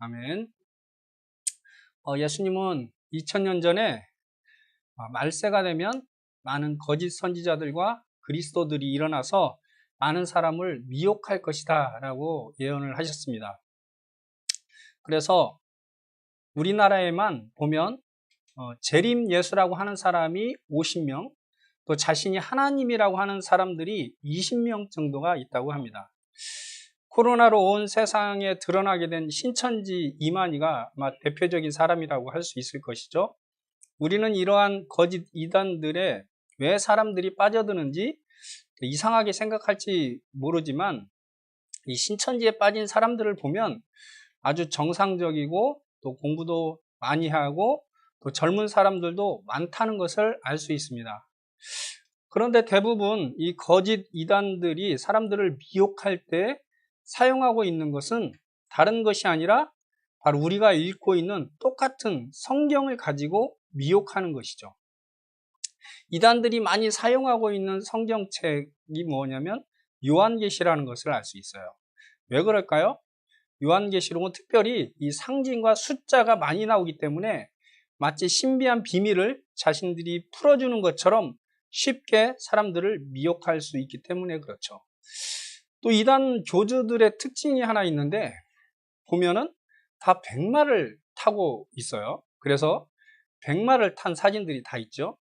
아멘. 예수님은 2000년 전에 말세가 되면 많은 거짓 선지자들과 그리스도들이 일어나서 많은 사람을 미혹할 것이다 라고 예언을 하셨습니다. 그래서 우리나라에만 보면 재림 예수라고 하는 사람이 50명, 또 자신이 하나님이라고 하는 사람들이 20명 정도가 있다고 합니다. 코로나로 온 세상에 드러나게 된 신천지 이만희가 아마 대표적인 사람이라고 할 수 있을 것이죠. 우리는 이러한 거짓 이단들에 왜 사람들이 빠져드는지 이상하게 생각할지 모르지만 이 신천지에 빠진 사람들을 보면 아주 정상적이고 또 공부도 많이 하고 또 젊은 사람들도 많다는 것을 알 수 있습니다. 그런데 대부분 이 거짓 이단들이 사람들을 미혹할 때 사용하고 있는 것은 다른 것이 아니라 바로 우리가 읽고 있는 똑같은 성경을 가지고 미혹하는 것이죠. 이단들이 많이 사용하고 있는 성경책이 뭐냐면 요한계시라는 것을 알 수 있어요. 왜 그럴까요? 요한계시록은 특별히 이 상징과 숫자가 많이 나오기 때문에 마치 신비한 비밀을 자신들이 풀어주는 것처럼 쉽게 사람들을 미혹할 수 있기 때문에 그렇죠. 또 이단 교주들의 특징이 하나 있는데 보면은 다 백마를 타고 있어요. 그래서 백마를 탄 사진들이 다 있죠.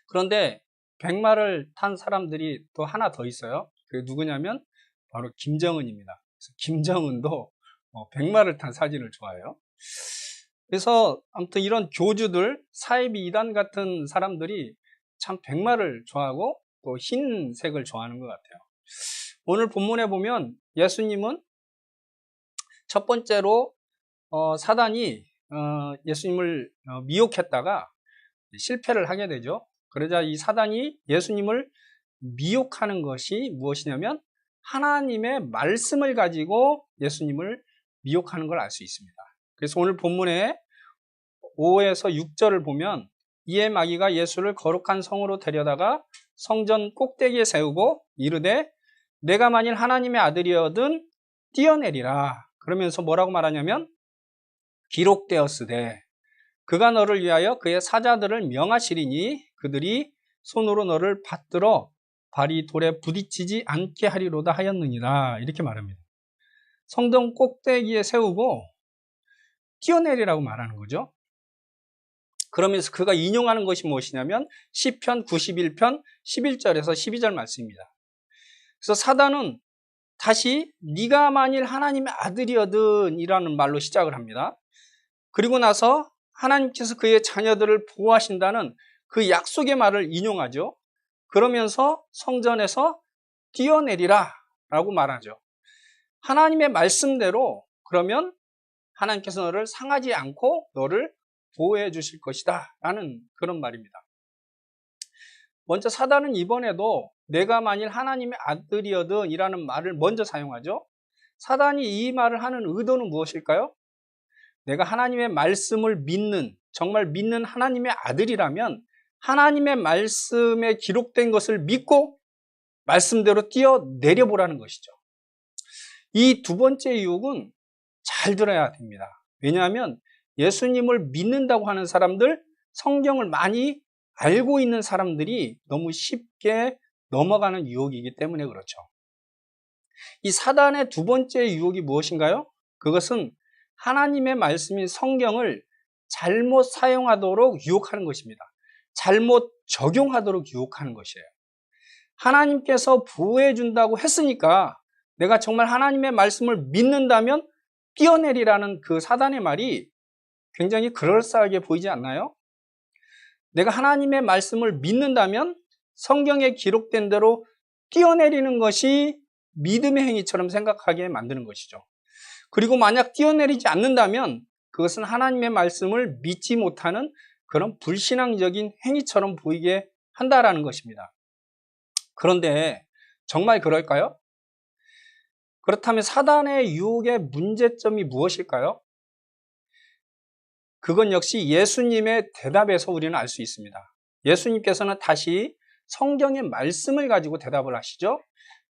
그런데 백마를 탄 사람들이 또 하나 더 있어요. 그게 누구냐면 바로 김정은입니다. 그래서 김정은도 백마를 탄 사진을 좋아해요. 그래서 아무튼 이런 교주들, 사이비 이단 같은 사람들이 참 백마를 좋아하고 또 흰색을 좋아하는 것 같아요. 오늘 본문에 보면 예수님은 첫 번째로 사단이 예수님을 미혹했다가 실패를 하게 되죠. 그러자 이 사단이 예수님을 미혹하는 것이 무엇이냐면 하나님의 말씀을 가지고 예수님을 미혹하는 걸 알 수 있습니다. 그래서 오늘 본문에 5에서 6절을 보면 이에 마귀가 예수를 거룩한 성으로 데려다가 성전 꼭대기에 세우고 이르되 내가 만일 하나님의 아들이어든 뛰어내리라. 그러면서 뭐라고 말하냐면 기록되었으되 그가 너를 위하여 그의 사자들을 명하시리니 그들이 손으로 너를 받들어 발이 돌에 부딪히지 않게 하리로다 하였느니라. 이렇게 말합니다. 성전 꼭대기에 세우고 뛰어내리라고 말하는 거죠. 그러면서 그가 인용하는 것이 무엇이냐면 시편 91편 11절에서 12절 말씀입니다. 그래서 사단은 다시 네가 만일 하나님의 아들이어든 이라는 말로 시작을 합니다. 그리고 나서 하나님께서 그의 자녀들을 보호하신다는 그 약속의 말을 인용하죠. 그러면서 성전에서 뛰어내리라 라고 말하죠. 하나님의 말씀대로 그러면 하나님께서 너를 상하지 않고 너를 보호해 주실 것이다 라는 그런 말입니다. 먼저 사단은 이번에도 내가 만일 하나님의 아들이어든 이라는 말을 먼저 사용하죠. 사단이 이 말을 하는 의도는 무엇일까요? 내가 하나님의 말씀을 믿는, 정말 믿는 하나님의 아들이라면 하나님의 말씀에 기록된 것을 믿고 말씀대로 뛰어내려 보라는 것이죠. 이 두 번째 유혹은 잘 들어야 됩니다. 왜냐하면 예수님을 믿는다고 하는 사람들, 성경을 많이 알고 있는 사람들이 너무 쉽게 넘어가는 유혹이기 때문에 그렇죠. 이 사단의 두 번째 유혹이 무엇인가요? 그것은 하나님의 말씀인 성경을 잘못 사용하도록 유혹하는 것입니다. 잘못 적용하도록 유혹하는 것이에요. 하나님께서 보호해 준다고 했으니까 내가 정말 하나님의 말씀을 믿는다면 뛰어내리라는 그 사단의 말이 굉장히 그럴싸하게 보이지 않나요? 내가 하나님의 말씀을 믿는다면 성경에 기록된 대로 뛰어내리는 것이 믿음의 행위처럼 생각하게 만드는 것이죠. 그리고 만약 뛰어내리지 않는다면 그것은 하나님의 말씀을 믿지 못하는 그런 불신앙적인 행위처럼 보이게 한다라는 것입니다. 그런데 정말 그럴까요? 그렇다면 사단의 유혹의 문제점이 무엇일까요? 그건 역시 예수님의 대답에서 우리는 알 수 있습니다. 예수님께서는 다시 성경의 말씀을 가지고 대답을 하시죠.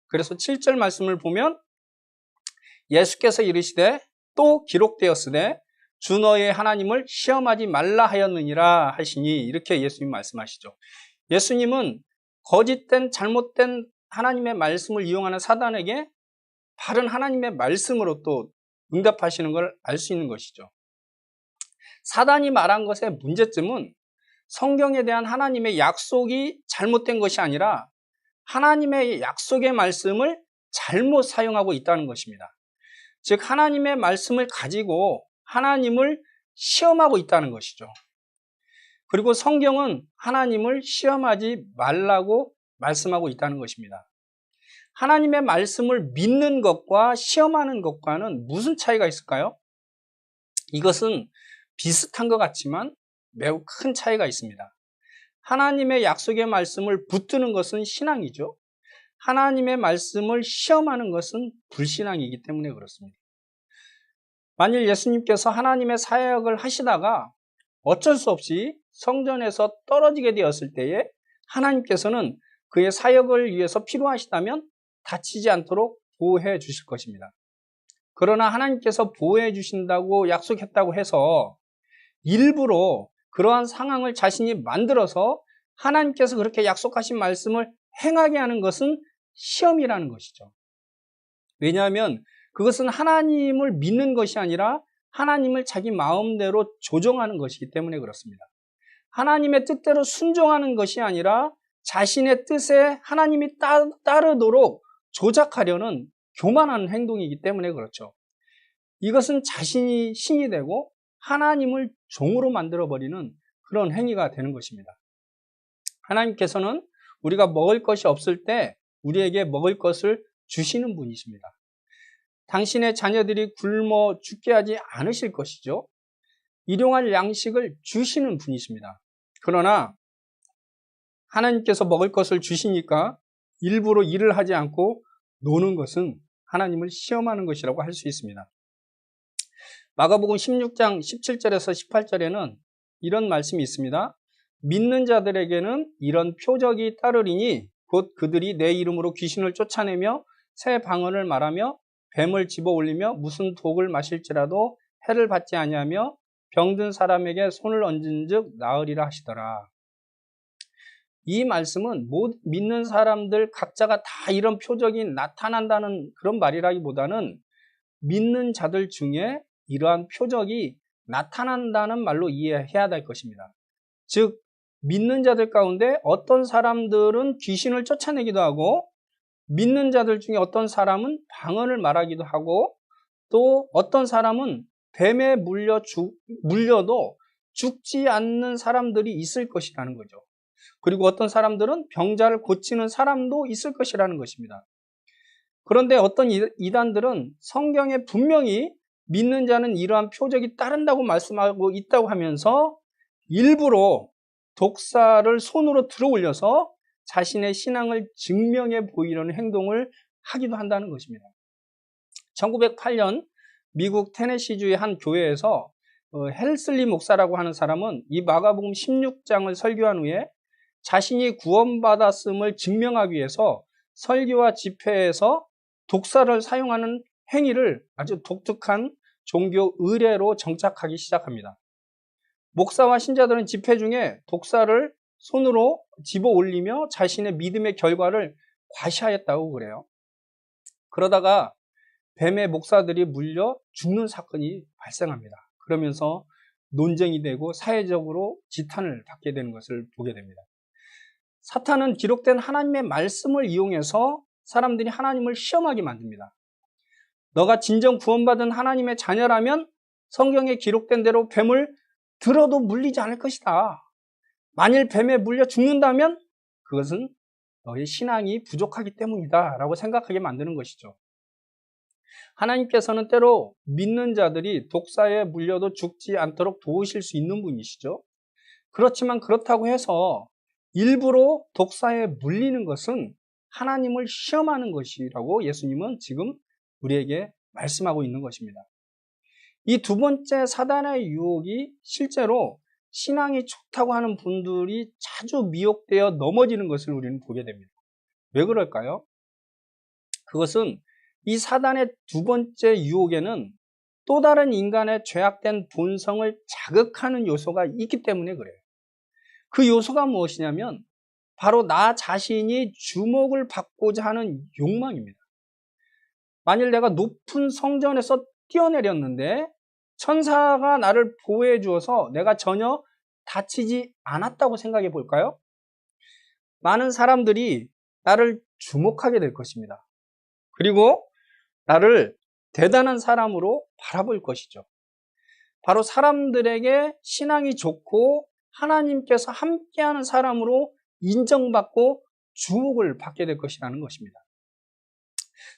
그래서 7절 말씀을 보면 예수께서 이르시되 또 기록되었으되 주 너의 하나님을 시험하지 말라 하였느니라 하시니, 이렇게 예수님 말씀하시죠. 예수님은 거짓된 잘못된 하나님의 말씀을 이용하는 사단에게 바른 하나님의 말씀으로 또 응답하시는 걸 알 수 있는 것이죠. 사단이 말한 것의 문제점은 성경에 대한 하나님의 약속이 잘못된 것이 아니라 하나님의 약속의 말씀을 잘못 사용하고 있다는 것입니다. 즉 하나님의 말씀을 가지고 하나님을 시험하고 있다는 것이죠. 그리고 성경은 하나님을 시험하지 말라고 말씀하고 있다는 것입니다. 하나님의 말씀을 믿는 것과 시험하는 것과는 무슨 차이가 있을까요? 이것은 비슷한 것 같지만 매우 큰 차이가 있습니다. 하나님의 약속의 말씀을 붙드는 것은 신앙이죠. 하나님의 말씀을 시험하는 것은 불신앙이기 때문에 그렇습니다. 만일 예수님께서 하나님의 사역을 하시다가 어쩔 수 없이 성전에서 떨어지게 되었을 때에 하나님께서는 그의 사역을 위해서 필요하시다면 다치지 않도록 보호해 주실 것입니다. 그러나 하나님께서 보호해 주신다고 약속했다고 해서 일부러 그러한 상황을 자신이 만들어서 하나님께서 그렇게 약속하신 말씀을 행하게 하는 것은 시험이라는 것이죠. 왜냐하면 그것은 하나님을 믿는 것이 아니라 하나님을 자기 마음대로 조종하는 것이기 때문에 그렇습니다. 하나님의 뜻대로 순종하는 것이 아니라 자신의 뜻에 하나님이 따르도록 조작하려는 교만한 행동이기 때문에 그렇죠. 이것은 자신이 신이 되고 하나님을 종으로 만들어버리는 그런 행위가 되는 것입니다. 하나님께서는 우리가 먹을 것이 없을 때 우리에게 먹을 것을 주시는 분이십니다. 당신의 자녀들이 굶어 죽게 하지 않으실 것이죠. 일용할 양식을 주시는 분이십니다. 그러나 하나님께서 먹을 것을 주시니까 일부러 일을 하지 않고 노는 것은 하나님을 시험하는 것이라고 할 수 있습니다. 마가복음 16장 17절에서 18절에는 이런 말씀이 있습니다. 믿는 자들에게는 이런 표적이 따르리니 곧 그들이 내 이름으로 귀신을 쫓아내며 새 방언을 말하며 뱀을 집어 올리며 무슨 독을 마실지라도 해를 받지 아니하며 병든 사람에게 손을 얹은즉 나으리라 하시더라. 이 말씀은 믿는 사람들 각자가 다 이런 표적이 나타난다는 그런 말이라기보다는 믿는 자들 중에 이러한 표적이 나타난다는 말로 이해해야 될 것입니다. 즉 믿는 자들 가운데 어떤 사람들은 귀신을 쫓아내기도 하고 믿는 자들 중에 어떤 사람은 방언을 말하기도 하고 또 어떤 사람은 뱀에 물려도 죽지 않는 사람들이 있을 것이라는 거죠. 그리고 어떤 사람들은 병자를 고치는 사람도 있을 것이라는 것입니다. 그런데 어떤 이단들은 성경에 분명히 믿는 자는 이러한 표적이 따른다고 말씀하고 있다고 하면서 일부러 독사를 손으로 들어 올려서 자신의 신앙을 증명해 보이려는 행동을 하기도 한다는 것입니다. 1908년 미국 테네시주의 한 교회에서 헬슬리 목사라고 하는 사람은 이 마가복음 16장을 설교한 후에 자신이 구원받았음을 증명하기 위해서 설교와 집회에서 독사를 사용하는 행위를 아주 독특한 종교 의례로 정착하기 시작합니다. 목사와 신자들은 집회 중에 독사를 손으로 집어 올리며 자신의 믿음의 결과를 과시하였다고 그래요. 그러다가 뱀의 목사들이 물려 죽는 사건이 발생합니다. 그러면서 논쟁이 되고 사회적으로 지탄을 받게 되는 것을 보게 됩니다. 사탄은 기록된 하나님의 말씀을 이용해서 사람들이 하나님을 시험하게 만듭니다. 너가 진정 구원받은 하나님의 자녀라면 성경에 기록된 대로 뱀을 들어도 물리지 않을 것이다. 만일 뱀에 물려 죽는다면 그것은 너의 신앙이 부족하기 때문이다 라고 생각하게 만드는 것이죠. 하나님께서는 때로 믿는 자들이 독사에 물려도 죽지 않도록 도우실 수 있는 분이시죠. 그렇지만 그렇다고 해서 일부러 독사에 물리는 것은 하나님을 시험하는 것이라고 예수님은 지금 우리에게 말씀하고 있는 것입니다. 이 두 번째 사단의 유혹이 실제로 신앙이 좋다고 하는 분들이 자주 미혹되어 넘어지는 것을 우리는 보게 됩니다. 왜 그럴까요? 그것은 이 사단의 두 번째 유혹에는 또 다른 인간의 죄악된 본성을 자극하는 요소가 있기 때문에 그래요. 그 요소가 무엇이냐면 바로 나 자신이 주목을 받고자 하는 욕망입니다. 만일 내가 높은 성전에서 뛰어내렸는데 천사가 나를 보호해 주어서 내가 전혀 다치지 않았다고 생각해 볼까요? 많은 사람들이 나를 주목하게 될 것입니다. 그리고 나를 대단한 사람으로 바라볼 것이죠. 바로 사람들에게 신앙이 좋고 하나님께서 함께하는 사람으로 인정받고 주목을 받게 될 것이라는 것입니다.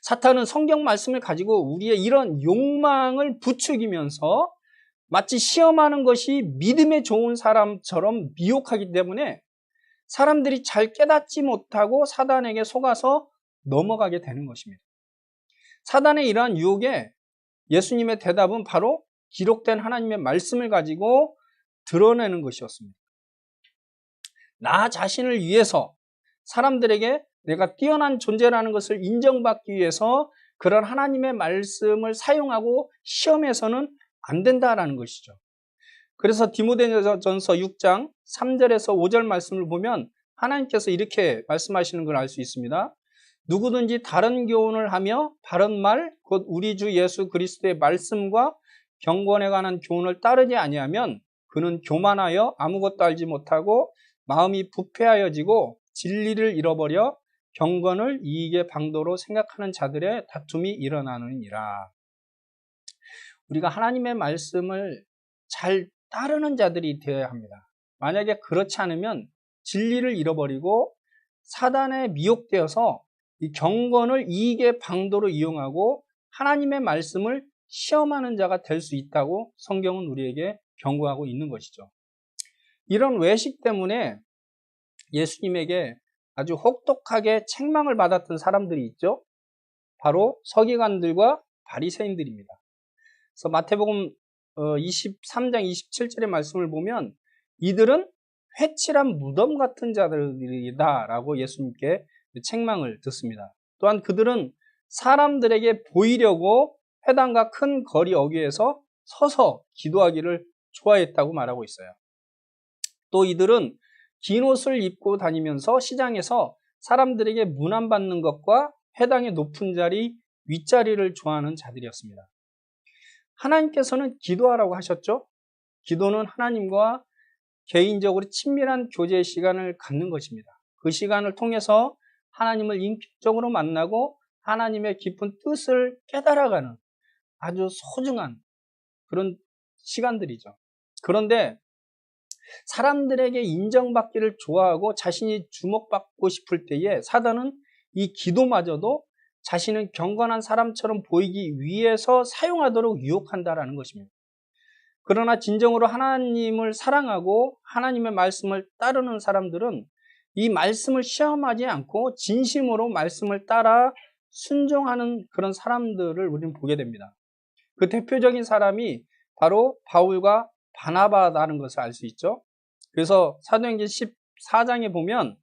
사탄은 성경 말씀을 가지고 우리의 이런 욕망을 부추기면서 마치 시험하는 것이 믿음에 좋은 사람처럼 미혹하기 때문에 사람들이 잘 깨닫지 못하고 사단에게 속아서 넘어가게 되는 것입니다. 사단의 이러한 유혹에 예수님의 대답은 바로 기록된 하나님의 말씀을 가지고 드러내는 것이었습니다. 나 자신을 위해서 사람들에게 내가 뛰어난 존재라는 것을 인정받기 위해서 그런 하나님의 말씀을 사용하고 시험해서는 안 된다라는 것이죠. 그래서 디모데전서 6장 3절에서 5절 말씀을 보면 하나님께서 이렇게 말씀하시는 걸 알 수 있습니다. 누구든지 다른 교훈을 하며 바른 말, 곧 우리 주 예수 그리스도의 말씀과 경건에 관한 교훈을 따르지 아니하면 그는 교만하여 아무것도 알지 못하고 마음이 부패하여지고 진리를 잃어버려 경건을 이익의 방도로 생각하는 자들의 다툼이 일어나느니라. 우리가 하나님의 말씀을 잘 따르는 자들이 되어야 합니다. 만약에 그렇지 않으면 진리를 잃어버리고 사단에 미혹되어서 이 경건을 이익의 방도로 이용하고 하나님의 말씀을 시험하는 자가 될 수 있다고 성경은 우리에게 경고하고 있는 것이죠. 이런 외식 때문에 예수님에게 아주 혹독하게 책망을 받았던 사람들이 있죠. 바로 서기관들과 바리새인들입니다. 그래서 마태복음 23장 27절의 말씀을 보면 이들은 회칠한 무덤 같은 자들이다 라고 예수님께 책망을 듣습니다. 또한 그들은 사람들에게 보이려고 회당과 큰 거리 어귀에서 서서 기도하기를 좋아했다고 말하고 있어요. 또 이들은 긴 옷을 입고 다니면서 시장에서 사람들에게 문안받는 것과 회당의 높은 자리, 윗자리를 좋아하는 자들이었습니다. 하나님께서는 기도하라고 하셨죠? 기도는 하나님과 개인적으로 친밀한 교제 시간을 갖는 것입니다. 그 시간을 통해서 하나님을 인격적으로 만나고 하나님의 깊은 뜻을 깨달아가는 아주 소중한 그런 시간들이죠. 그런데 사람들에게 인정받기를 좋아하고 자신이 주목받고 싶을 때에 사단은 이 기도마저도 자신은 경건한 사람처럼 보이기 위해서 사용하도록 유혹한다라는 것입니다. 그러나 진정으로 하나님을 사랑하고 하나님의 말씀을 따르는 사람들은 이 말씀을 시험하지 않고 진심으로 말씀을 따라 순종하는 그런 사람들을 우리는 보게 됩니다. 그 대표적인 사람이 바로 바울과 바나바라는 것을 알 수 있죠. 그래서 사도행전 14장에 보면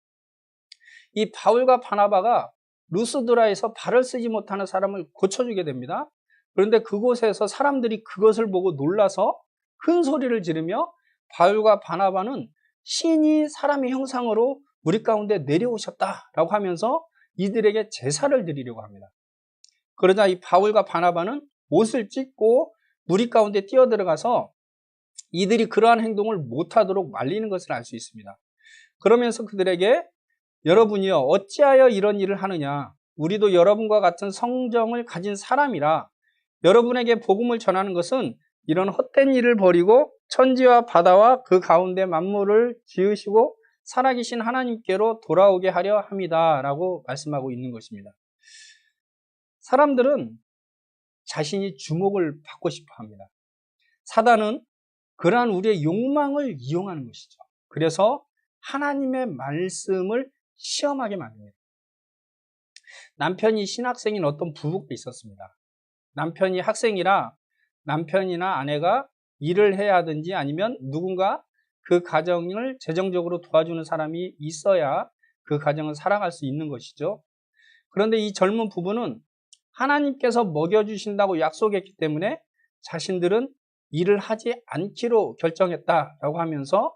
이 바울과 바나바가 루스드라에서 발을 쓰지 못하는 사람을 고쳐주게 됩니다. 그런데 그곳에서 사람들이 그것을 보고 놀라서 큰 소리를 지르며 바울과 바나바는 신이 사람의 형상으로 우리 가운데 내려오셨다라고 하면서 이들에게 제사를 드리려고 합니다. 그러자 이 바울과 바나바는 옷을 찢고 무리 가운데 뛰어들어가서 이들이 그러한 행동을 못하도록 말리는 것을 알 수 있습니다. 그러면서 그들에게 여러분이요 어찌하여 이런 일을 하느냐, 우리도 여러분과 같은 성정을 가진 사람이라 여러분에게 복음을 전하는 것은 이런 헛된 일을 버리고 천지와 바다와 그 가운데 만물을 지으시고 살아계신 하나님께로 돌아오게 하려 함이다 라고 말씀하고 있는 것입니다. 사람들은 자신이 주목을 받고 싶어 합니다. 사단은 그러한 우리의 욕망을 이용하는 것이죠. 그래서 하나님의 말씀을 시험하게 만듭니다. 남편이 신학생인 어떤 부부가 있었습니다. 남편이 학생이라 남편이나 아내가 일을 해야 하든지 아니면 누군가 그 가정을 재정적으로 도와주는 사람이 있어야 그 가정을 살아갈 수 있는 것이죠. 그런데 이 젊은 부부는 하나님께서 먹여주신다고 약속했기 때문에 자신들은 일을 하지 않기로 결정했다라고 하면서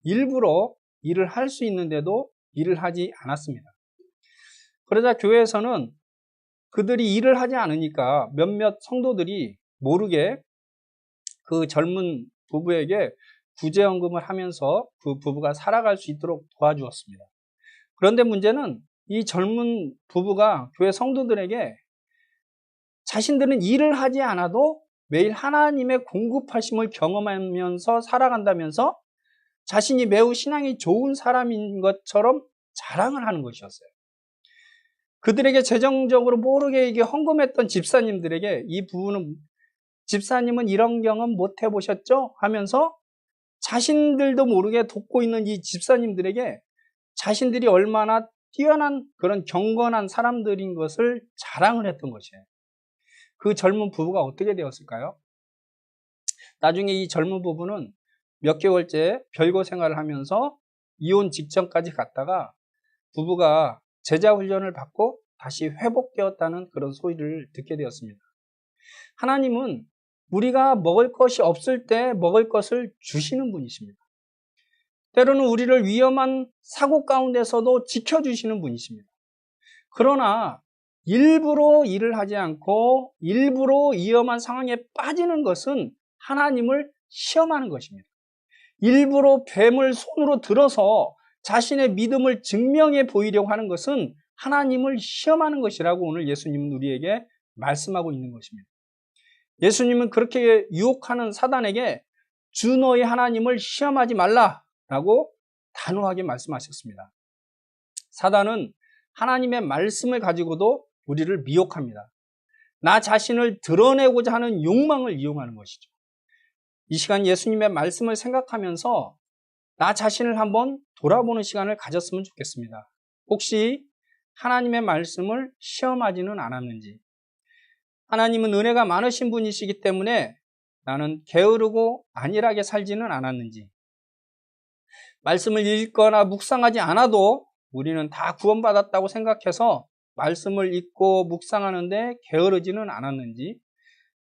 일부러 일을 할 수 있는데도 일을 하지 않았습니다. 그러자 교회에서는 그들이 일을 하지 않으니까 몇몇 성도들이 모르게 그 젊은 부부에게 구제연금을 하면서 그 부부가 살아갈 수 있도록 도와주었습니다. 그런데 문제는 이 젊은 부부가 교회 성도들에게 자신들은 일을 하지 않아도 매일 하나님의 공급하심을 경험하면서 살아간다면서 자신이 매우 신앙이 좋은 사람인 것처럼 자랑을 하는 것이었어요. 그들에게 재정적으로 모르게 이게 헌금했던 집사님들에게 이 부부는 집사님은 이런 경험 못 해보셨죠? 하면서 자신들도 모르게 돕고 있는 이 집사님들에게 자신들이 얼마나 뛰어난 그런 경건한 사람들인 것을 자랑을 했던 것이에요. 그 젊은 부부가 어떻게 되었을까요? 나중에 이 젊은 부부는 몇 개월째 별거 생활을 하면서 이혼 직전까지 갔다가 부부가 제자 훈련을 받고 다시 회복되었다는 그런 소리를 듣게 되었습니다. 하나님은 우리가 먹을 것이 없을 때 먹을 것을 주시는 분이십니다. 때로는 우리를 위험한 사고 가운데서도 지켜주시는 분이십니다. 그러나 일부러 일을 하지 않고 일부러 위험한 상황에 빠지는 것은 하나님을 시험하는 것입니다. 일부러 뱀을 손으로 들어서 자신의 믿음을 증명해 보이려고 하는 것은 하나님을 시험하는 것이라고 오늘 예수님은 우리에게 말씀하고 있는 것입니다. 예수님은 그렇게 유혹하는 사단에게 주 너의 하나님을 시험하지 말라라고 단호하게 말씀하셨습니다. 사단은 하나님의 말씀을 가지고도 우리를 미혹합니다. 나 자신을 드러내고자 하는 욕망을 이용하는 것이죠. 이 시간 예수님의 말씀을 생각하면서 나 자신을 한번 돌아보는 시간을 가졌으면 좋겠습니다. 혹시 하나님의 말씀을 시험하지는 않았는지, 하나님은 은혜가 많으신 분이시기 때문에 나는 게으르고 안일하게 살지는 않았는지, 말씀을 읽거나 묵상하지 않아도 우리는 다 구원받았다고 생각해서 말씀을 읽고 묵상하는데 게으르지는 않았는지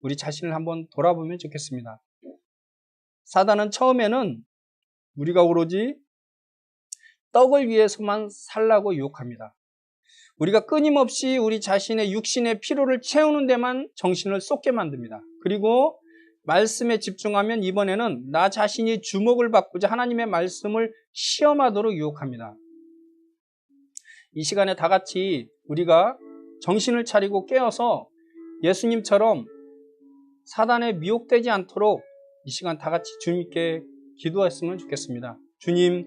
우리 자신을 한번 돌아보면 좋겠습니다. 사단은 처음에는 우리가 오로지 떡을 위해서만 살라고 유혹합니다. 우리가 끊임없이 우리 자신의 육신의 피로를 채우는 데만 정신을 쏟게 만듭니다. 그리고 말씀에 집중하면 이번에는 나 자신이 주목을 받고자 하나님의 말씀을 시험하도록 유혹합니다. 이 시간에 다 같이 우리가 정신을 차리고 깨어서 예수님처럼 사단에 미혹되지 않도록 이 시간 다 같이 주님께 기도했으면 좋겠습니다. 주님,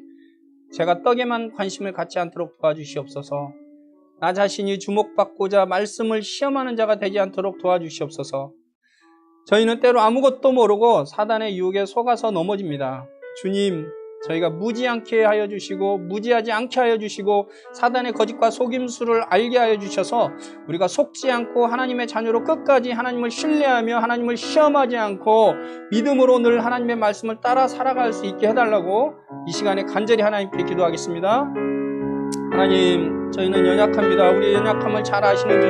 제가 떡에만 관심을 갖지 않도록 도와주시옵소서. 나 자신이 주목받고자 말씀을 시험하는 자가 되지 않도록 도와주시옵소서. 저희는 때로 아무것도 모르고 사단의 유혹에 속아서 넘어집니다. 주님, 저희가 무지않게 하여 주시고 무지하지 않게 하여 주시고 사단의 거짓과 속임수를 알게 하여 주셔서 우리가 속지 않고 하나님의 자녀로 끝까지 하나님을 신뢰하며 하나님을 시험하지 않고 믿음으로 늘 하나님의 말씀을 따라 살아갈 수 있게 해달라고 이 시간에 간절히 하나님께 기도하겠습니다. 하나님, 저희는 연약합니다. 우리의 연약함을 잘 아시는